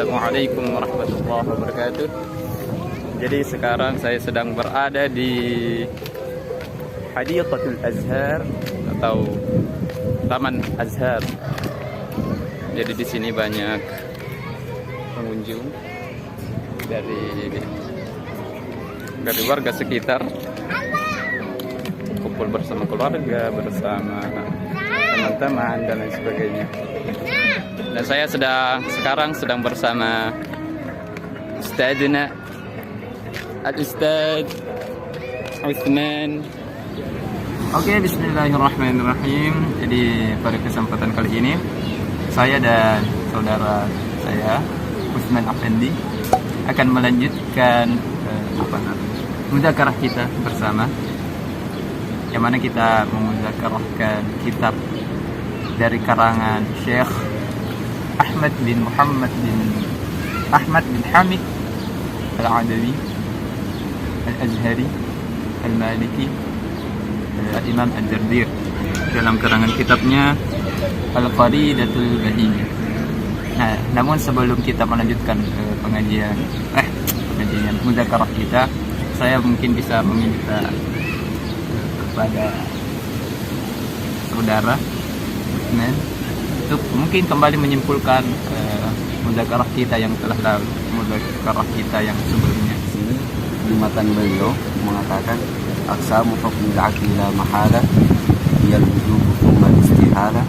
Assalamualaikum warahmatullahi wabarakatuh. Jadi sekarang saya sedang berada di Hadiqatul Azhar atau Taman Azhar. Jadi di sini banyak pengunjung dari warga sekitar, kumpul bersama keluarga, bersama teman-teman dan lain sebagainya. Dan saya sekarang sedang bersama Ustadzna Al-Ustadz Utsman. Oke, bismillahirrahmanirrahim. Jadi pada kesempatan kali ini saya dan saudara saya Utsman Afendi akan melanjutkan muzakarah kita bersama, yang mana kita memuzakarahkan kitab dari karangan Syekh Ahmad bin Muhammad bin Ahmad bin Hamid Al-Adawi Al-Azhari Al-Maliki Al-Imam Al-Jardir dalam karangan kitabnya Al-Qaridatul Bahiyah. Nah, namun sebelum kita melanjutkan pengajian muzakarah kita, saya mungkin bisa meminta kepada saudara Utsman untuk mungkin kembali menyimpulkan muzakarah kita yang telah lalu, muzakarah kita yang sebelumnya. Sini di matan beliau mengatakan aqsamu hukmil aqli la mahala yal wujub thumma istihala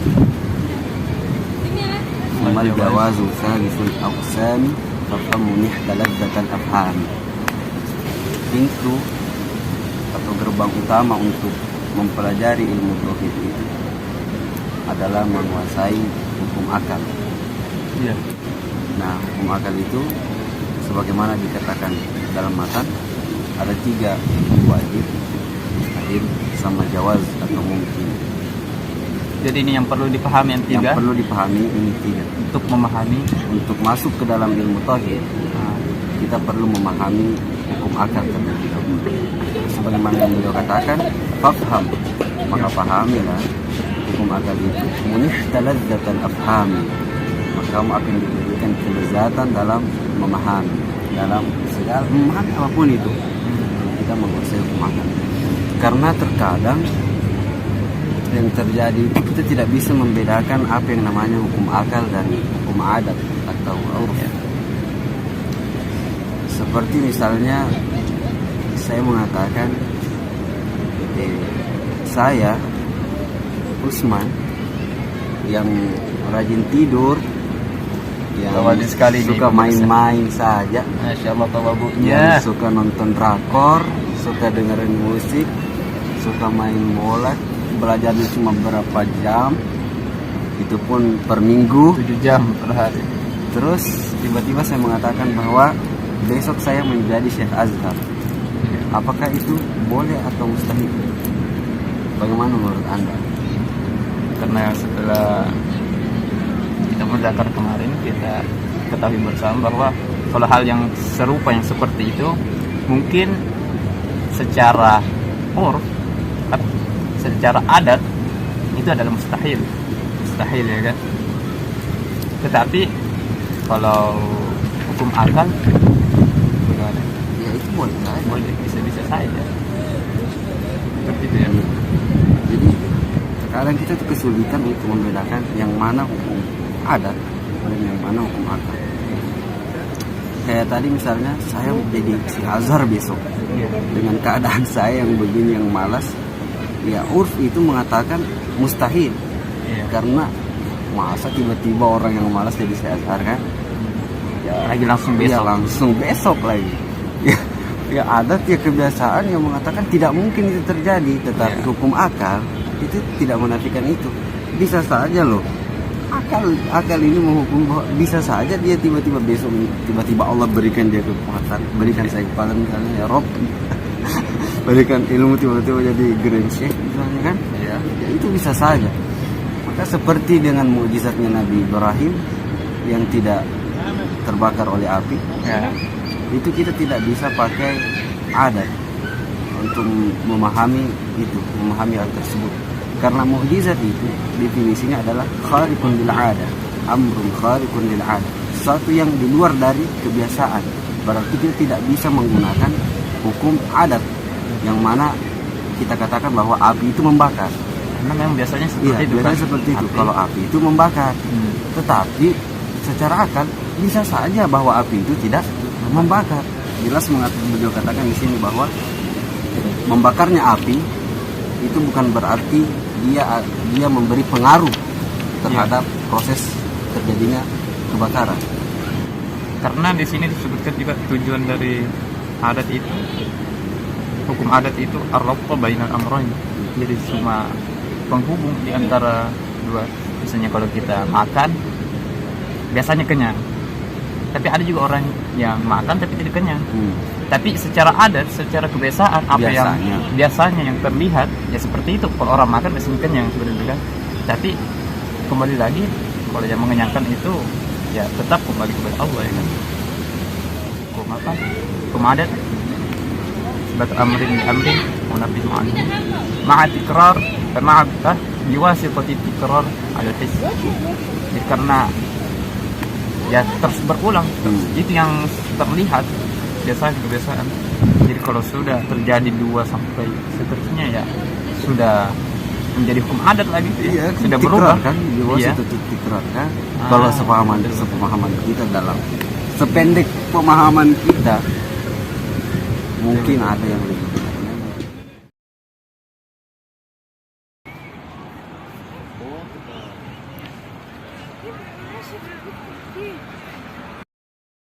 thumma jawazu thalithul aqsam fafamu nihtalazzatan afham. Pintu atau gerbang utama untuk mempelajari ilmu tauhid itu adalah menguasai hukum akal. Iya. Nah, hukum akal itu sebagaimana dikatakan dalam matan ada 3: wajib, mustahil, sama jawaz atau mungkin. Jadi ini yang perlu dipahami, yang 3. Yang perlu dipahami ini 3. Untuk memahami, untuk masuk ke dalam ilmu tauhid, kita perlu memahami hukum akal terlebih dahulu. Sebagaimana yang beliau katakan, fafham, maka pahamilah hukum akal itu. Munihtalazzatan afhami, maka kamu akan diberikan kelezatan dalam memahami, dalam segala memahami apapun itu. Kita menguasai hukum akal. Karena terkadang yang terjadi itu kita tidak bisa membedakan apa yang namanya hukum akal dan hukum adat atau urf. Seperti misalnya saya mengatakan saya Utsman yang rajin tidur, yang suka main-main saja, Masya Allah tawabunya, suka nonton drakor, suka dengerin musik, suka main bola, belajarnya cuma berapa jam, itu pun per minggu 7 jam per hari. Terus tiba-tiba saya mengatakan bahwa besok saya menjadi Syekh Azhar. Apakah itu boleh atau mustahil? Bagaimana menurut Anda? Karena setelah kita muzakar kemarin, kita ketahui bersama bahwa kalau hal yang serupa yang seperti itu mungkin secara urf, secara adat itu adalah mustahil ya kan. Tetapi kalau hukum akal bagaimana? Ya itu boleh bisa saja seperti itu ya. Jadi sekarang kita tuh kesulitan untuk membedakan yang mana hukum adat dan yang mana hukum akal. Kayak tadi misalnya saya jadi si Azhar besok, dengan keadaan saya yang begini, yang malas, ya urf itu mengatakan mustahil. Karena masa tiba-tiba orang yang malas jadi si Azhar kan? Ya lagi langsung besok. Ya langsung besok lagi. Ya adat, ya kebiasaan yang mengatakan tidak mungkin itu terjadi. Tetapi hukum akal itu tidak menafikan itu. Bisa saja loh, akal ini menghukum bahwa bisa saja dia tiba-tiba besok, tiba-tiba Allah berikan dia kekuatan, berikan saya kekuatan misalnya, ya Rob berikan ilmu, tiba-tiba jadi Grand Sheikh misalnya kan. Ya itu bisa saja. Maka seperti dengan mukjizatnya Nabi Ibrahim yang tidak terbakar oleh api, itu kita tidak bisa pakai adat untuk memahami hal tersebut. Karena mukjizat itu definisinya adalah khariqun lil 'adah, amrun khariqun lil 'adah, sesuatu yang di luar dari kebiasaan, berarti kita tidak bisa menggunakan hukum adat yang mana kita katakan bahwa api itu membakar. Karena memang biasanya seperti Iya, itu biasanya kan. seperti itu. Api. Kalau api itu membakar, tetapi secara akal bisa saja bahwa api itu tidak membakar. Jelas beliau katakan di sini bahwa membakarnya api itu bukan berarti dia memberi pengaruh terhadap proses terjadinya kebakaran. Karena di sini disebutkan juga tujuan dari adat itu, hukum adat itu ar-rabta bainal amrayn. Jadi cuma penghubung di antara dua. Misalnya kalau kita makan biasanya kenyang, tapi ada juga orang yang makan tapi tidak kenyang. Tapi secara adat, secara kebiasaan, apa yang biasanya yang terlihat ya seperti itu. Kalau orang makan biasanya kenyang sebenarnya kan. Tapi kembali lagi, kalau yang mengenyangkan itu ya tetap kembali kepada Allah ya kan. Hukum apa? Hukum adat. Sebagai amrin munafis ma'ani. Ma'a tikrar, ma'a biwasitati tikrar ala his. Jadi karena ya terus berulang, itu yang terlihat biasanya kebiasaan. Jadi kalau sudah terjadi 2 sampai seterusnya ya sudah menjadi hukum adat lagi tuh ya. Sudah berubah kan, iya. itu tikrar kan. Kalau sepemahaman kita dalam sependek pemahaman kita mungkin ada yang lebih